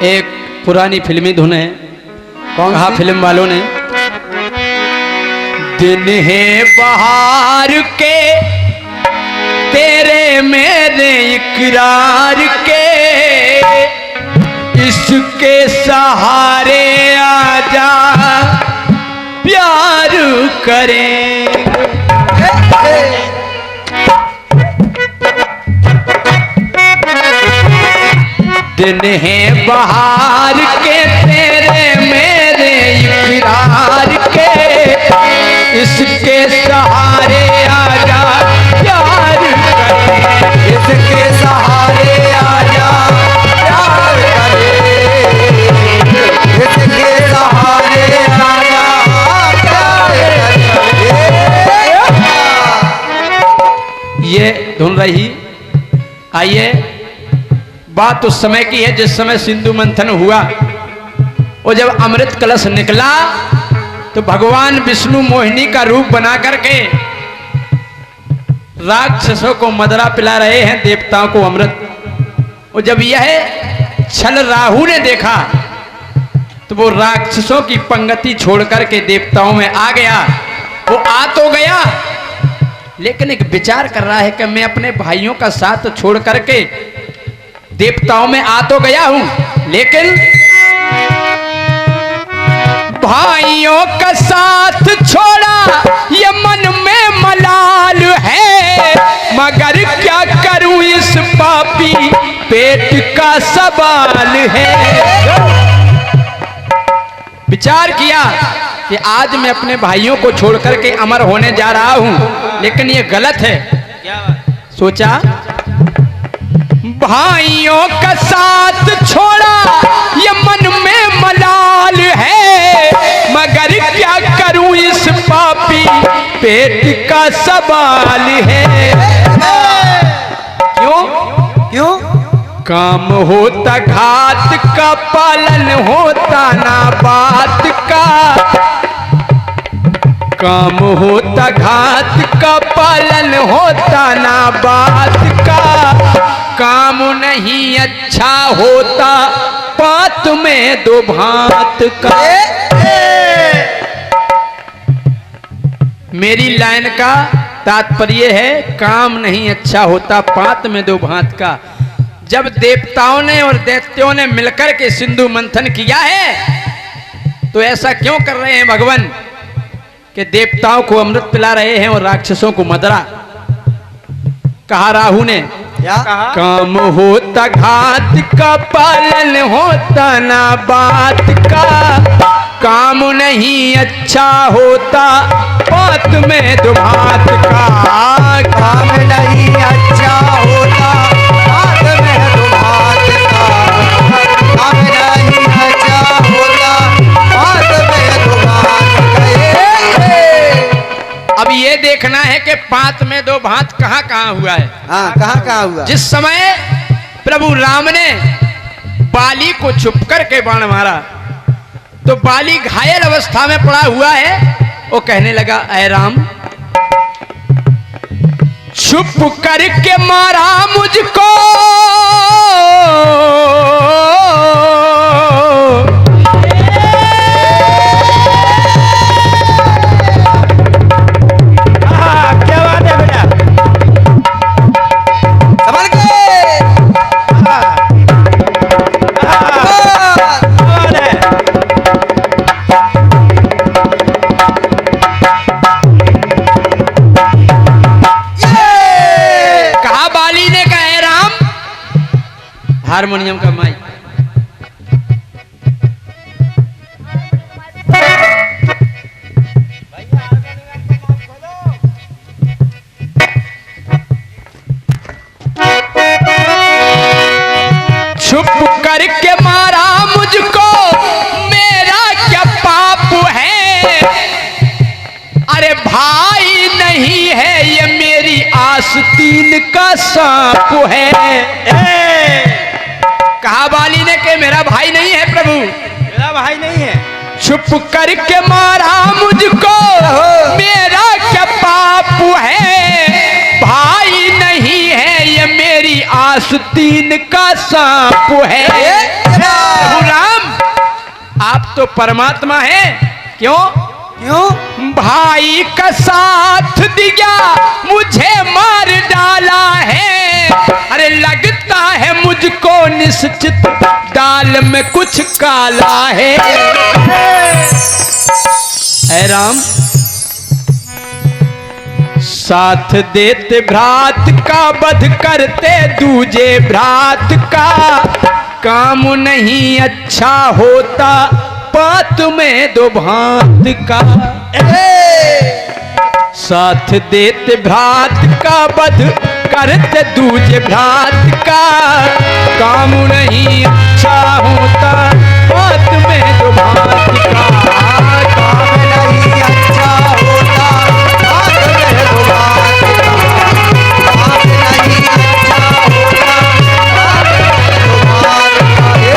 एक पुरानी फिल्मी धुन है। कहा फिल्म वालों ने, दिन है बहार के तेरे मेरे इकरार के, इसके सहारे आजा प्यार करें। दिन है बहार के तेरे मेरे इकरार के, इसके सहारे आजा प्यार करे, इसके सहारे आजा प्यार करे, इसके सहारे आजा प्यार करे। ये धुन रही। आइए, बात उस समय की है जिस समय सिंधु मंथन हुआ और जब अमृत कलश निकला तो भगवान विष्णु मोहिनी का रूप बना करके राक्षसों को मदरा पिला रहे हैं, देवताओं को अमृत। और जब यह छल राहु ने देखा तो वो राक्षसों की पंगति छोड़ करके देवताओं में आ गया। वो आ तो गया लेकिन एक विचार कर रहा है कि मैं अपने भाइयों का साथ छोड़ करके देवताओं में आ तो गया हूं, लेकिन भाइयों का साथ छोड़ा ये मन में मलाल है, मगर क्या करूं इस पापी पेट का सवाल है। विचार किया कि आज मैं अपने भाइयों को छोड़ करके अमर होने जा रहा हूं, लेकिन ये गलत है। सोचा भाइयों का साथ छोड़ा ये मन में मलाल है, मगर क्या करूं इस पापी पेट का सवाल है। क्यों क्यों? काम होता घात का पालन होता ना बात का, काम होता घात का पालन होता ना बात का, काम नहीं अच्छा होता पात में दो भात का। मेरी लाइन का तात्पर्य है काम नहीं अच्छा होता पात में दो भात का। जब देवताओं ने और दैत्यों ने मिलकर के सिंधु मंथन किया है तो ऐसा क्यों कर रहे हैं भगवान कि देवताओं को अमृत पिला रहे हैं और राक्षसों को मदरा। कहा राहु ने, क्या कहा? काम होता घात का पालन होता ना बात का, काम नहीं अच्छा होता बात में दो भात का, काम नहीं अच्छा होता बात में दो भात का, काम नहीं अच्छा होता बात में दो भात का। अब ये देखना है कि पात में दो भात कहाँ कहाँ हुआ है। हाँ, कहाँ कहाँ हुआ? जिस समय प्रभु राम ने बाली को छुप करके बाण मारा तो बाली घायल अवस्था में पड़ा हुआ है। वो कहने लगा, ऐ राम छुप करके मारा मुझको, हारमोनियम का माइक। छुप करके मारा मुझको, मेरा क्या पाप है, अरे भाई नहीं है ये मेरी आस्तीन का सांप है। कहा बाली ने कि मेरा भाई नहीं है प्रभु, मेरा भाई नहीं है। छुप करके मारा मुझको, मेरा क्या पाप है, भाई नहीं है ये मेरी आस्तीन का सांप है। प्रभु तो परमात्मा है। क्यों? क्यों? भाई का साथ दिया मुझे मार डाला है, अरे लगता है मुझको निश्चित दाल में कुछ काला है। ऐ राम, साथ देते भ्रात का वध करते दूजे भ्रात का, काम नहीं अच्छा होता पात में दो भांत का। साथ देते भ्रात का वध करते दूजे भ्रात का, काम नहीं अच्छा होता पात में दो भांत का। काम नहीं अच्छा होता पात में दो भांत का। काम नहीं अच्छा होता पात में दो भांत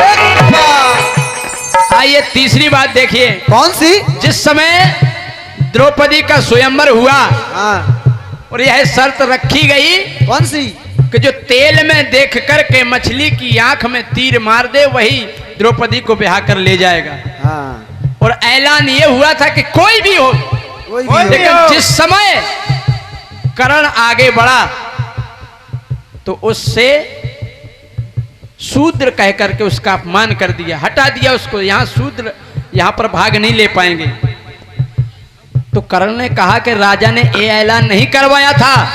का। आइए तीसरी बात देखिए। कौन सी? जिस समय द्रौपदी का स्वयंवर हुआ हाँ, और यह शर्त रखी गई कौन सी? कि जो तेल में देख कर के मछली की आंख में तीर मार दे वही द्रौपदी को ब्याह कर ले जाएगा। हाँ, और ऐलान ये हुआ था कि कोई भी हो, कोई भी हो। लेकिन जिस समय कर्ण आगे बढ़ा तो उससे शूद्र कह करके उसका अपमान कर दिया, हटा दिया उसको। यहां शूद्र यहां पर भाग नहीं ले पाएंगे। तो कर्ण ने कहा कि राजा ने ये ऐलान नहीं करवाया था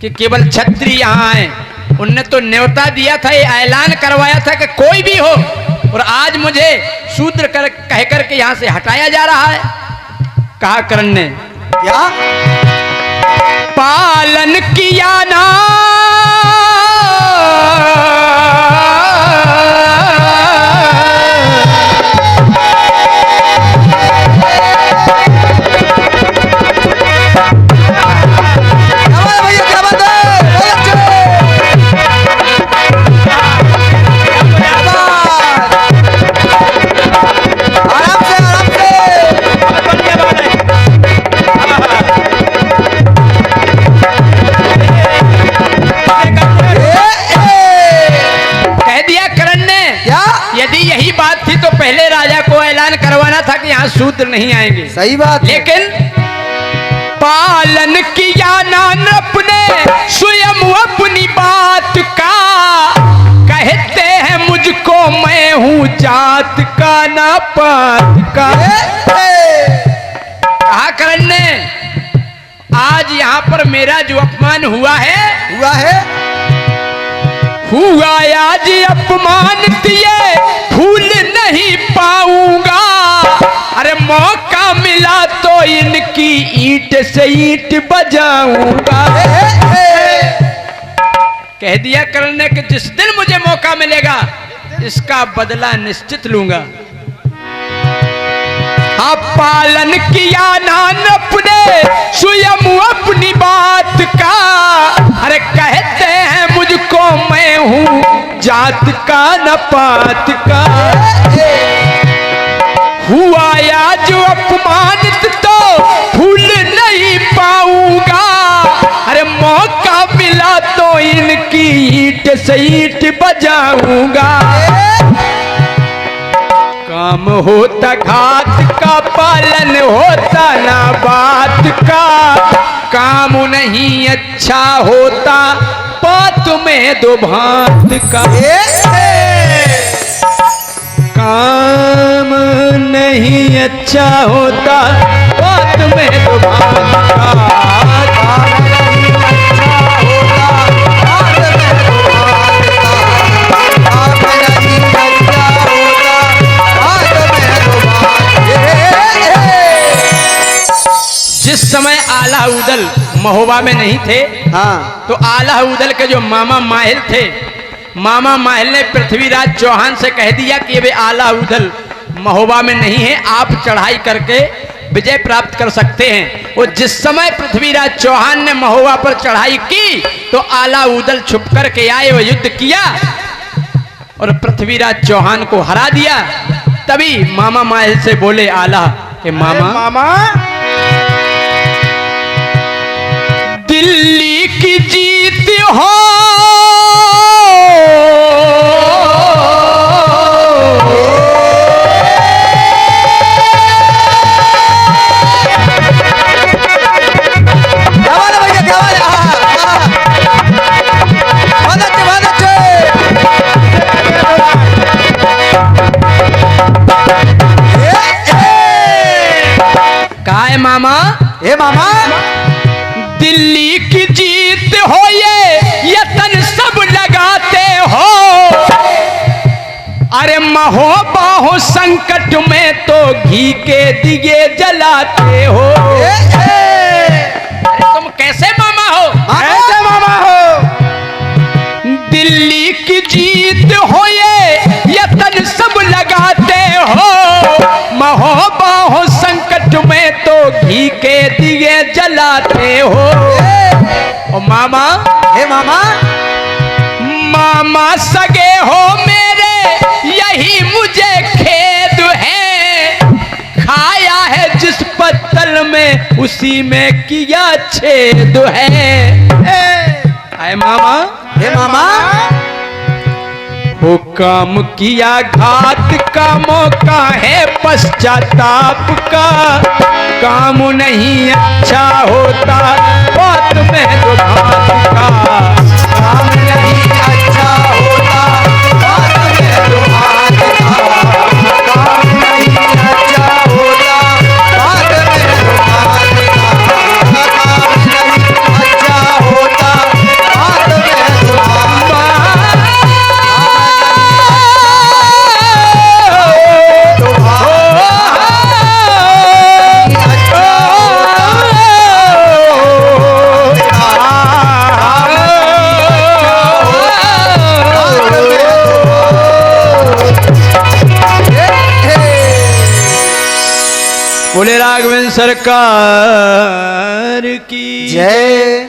कि केवल क्षत्रिय यहां आए, उनने तो न्योता दिया था, ये ऐलान करवाया था कि कोई भी हो, और आज मुझे शूद्र कह करके यहां से हटाया जा रहा है। कहा कर्ण ने, क्या? पालन किया ना पहले राजा को ऐलान करवाना था कि यहाँ शूद्र नहीं आएंगे। सही बात है। लेकिन पालन किया ना अपने स्वयं अपनी बात का, कहते हैं मुझको मैं हूँ जात का ना पात का। कहा कर्ण ने, आज यहाँ पर मेरा जो अपमान हुआ है आज अपमान दिए भूल नहीं पाऊंगा, अरे मौका मिला तो इनकी ईंट से ईंट बजाऊंगा। कह दिया कर्ण ने कि जिस दिन मुझे मौका मिलेगा इसका बदला निश्चित लूंगा। हाँ, पालन किया ना अपने स्वयं अपनी बात का, अरे कहते हैं मुझको मैं हूँ जात का न पात का। हुआ या जो अपमानित तो भूल नहीं पाऊंगा, अरे मौका मिला तो इनकी ईंट से ईंट बजाऊंगा। काम होता घात का पालन होता ना बात का, काम नहीं अच्छा होता पात में दो भांत का। काम नहीं अच्छा होता पात में दो भांत का। काम नहीं अच्छा होता पात में दो भांत का। काम नहीं अच्छा होता पात में दो भांत का। जिस समय आला उदल महोबा में नहीं थे, हाँ, तो आला उदल के जो मामा माहिल थे, मामा माहिल ने पृथ्वीराज चौहान से कह दिया कि वे आला उदल महोबा में नहीं है, आप चढ़ाई करके विजय प्राप्त कर सकते हैं। और जिस समय पृथ्वीराज चौहान ने महोबा पर चढ़ाई की तो आला उदल छुप करके आए, वो युद्ध किया और पृथ्वीराज चौहान को हरा दिया। तभी मामा माहिल से बोले आला कि मामा दिल्ली की जीत हो मामा हे मामा दिल्ली की जीत हो ये यतन सब लगाते हो, अरे महो बाहो संकट में तो घी के दिए जलाते हो। अरे तुम कैसे मामा हो? कैसे मामा हो? दिल्ली की जीत हो ये यतन सब लगाते हो, महो बाहो संकट में तो घी के दिए जलाते हो। ओ मामा हे मामा मामा सगे हो मेरे यही मुझे खेद है, खाया है जिस पत्तल में उसी में किया छेद है। आए मामा हे मामा वो काम किया घात का मौका है पश्चाताप का, काम नहीं अच्छा होता बात में तो घात का, काम नहीं अच्छा होता बात में तो घात का, काम नहीं अच्छा होता बात में तो घात का, काम नहीं अच्छा होता बात में तो घात का। बोले राघवेंद्र सरकार की जय।